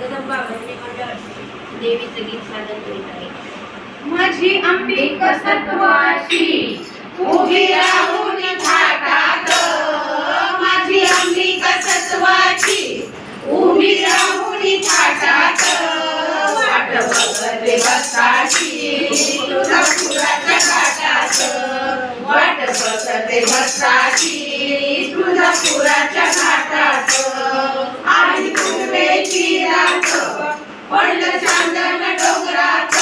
जगदंबा भजनी मंडळ देवीचं गीत सादर करीत आहे. माझी अंबिका सत्वाची उभी राहून थाटात, माझी अंबिका सत्वाची उभी राहून थाटात, वाट बघते भक्ताची तुळजापुराच्या घाटात, वाट बघते भक्ताची तुळजापुराच्या घाटात. आली पूर्वेची रात पडलं चांदण डोंगरात,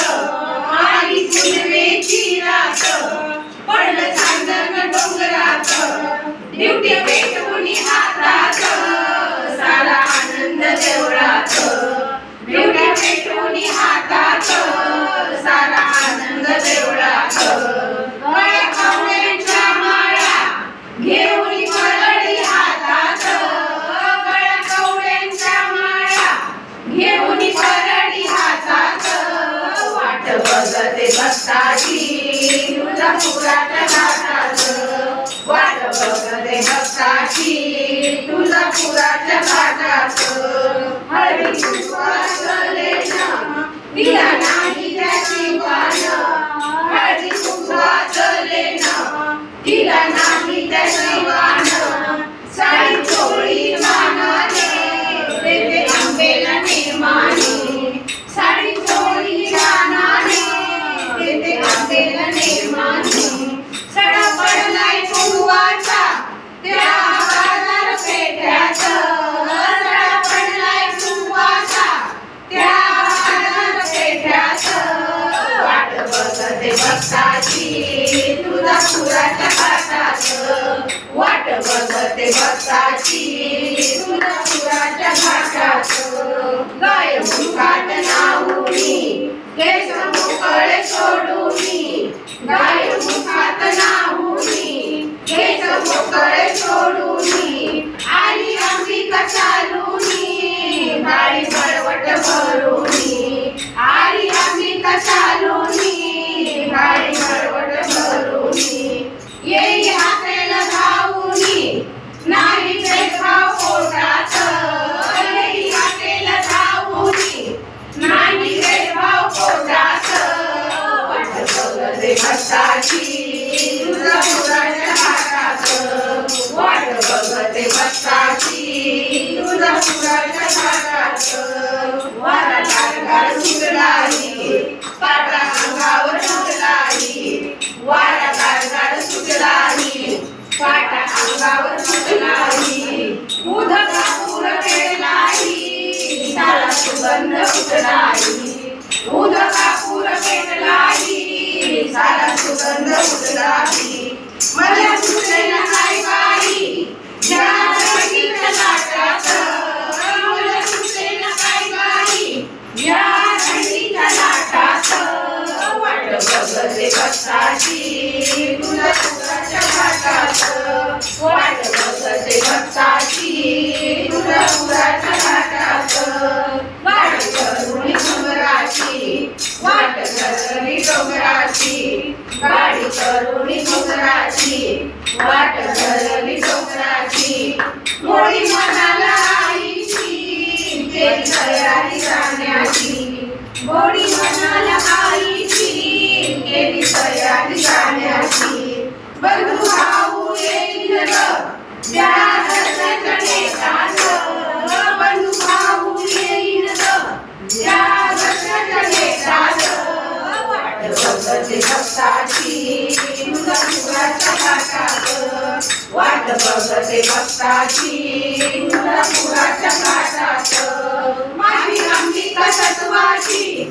आली पूर्वेची रात पडलं चांदण डोंगरात, दिवटी पेटवून हातात सारा आनंद देवळात, दिवटी पेटवून हातात सारा आनंद देवळात. गळ्या कवड्यांच्या माळा घेऊन परडी हातात, गळ्या कवड्यांच्या माळा घेऊन परडी हातात, वाट बघते भक्ताची तुळजापुराच्या घाटात, वाट बघते भक्ताची तुळजापुराच्या घाटात. हळदी कुंकवाचं लेणं दिला नाही त्याची वाण, हळदी कुंकवाचं लेणं दिला नाही त्याची वाण, साडी चोळी मानाने देते आंबेला नेमाने, साडी चोळी मानाने देते आंबेला नेमाने. सडा पडलाय कुंकवाचा त्या बाजार पेठ्यात, सडा पडलाय कुंकवाचा त्या बाजार पेठ्यात, वाट बघते भक्ताची तुळजापुराच्या घाटात, वाट बघते भक्ताची तुळजापुराच्या घाटात. गाय मुखात नाहुनी केस मोकळे सोडूनी, गाय मुखात नाहुनी केस मोकळे सोडूनी, आली अंबिका चालूनी गाडी बळवट भरूनी, आली अंबिका चालूनी गाडी बळवट भरूनी. येई हाकेला धावूनी नाही भेदभाव पोटात, येई हाकेला धावूनी नाही भेदभाव पोटात, वाट बघते भक्ताची तुळजापुराच्या घाटात, वाट बघते भक्ताची तुळजापुराच्या घाटात. वारा गारगार सुटलाही काटा अंगावर सुटलाही, वारा गारगार सुटलाही काटा अंगावर सुटलाही, उधका पूर पेटलाही सारा सुगंध उठलाही, उधका पूर पेटलाही सारा सुगंध उठलाही. मला सुटेना काय बाई ज्या रंगीच्या लाटात, मला सुटेना काय बाई ज्या रंगीच्या लाटात, वाट बघते भक्ताची तुळजापुराच्या घाटात, वाट बघते भक्ताची तुळजापुराच्या घाटात. गाडी करुणी डोंगराची वाट धरली डोंगराची, गाडी करुणी डोंगराची वाट धरली डोंगराची. मोडी मनाला आईची केली तयारी जाण्याची, मोडी मनाला आईची केली तयारी जाण्याची. बंधू भाऊ येईल ज्या दर्शनाकडे जात, बंधू भाऊ येईल ज्या दर्शनाकडे जात, वाट बघते भक्ताची तुळजापुराच्या घाटात, वाट बघते भक्ताची तुळजापुराच्या घाटात. माझी अंबिका सत्वाची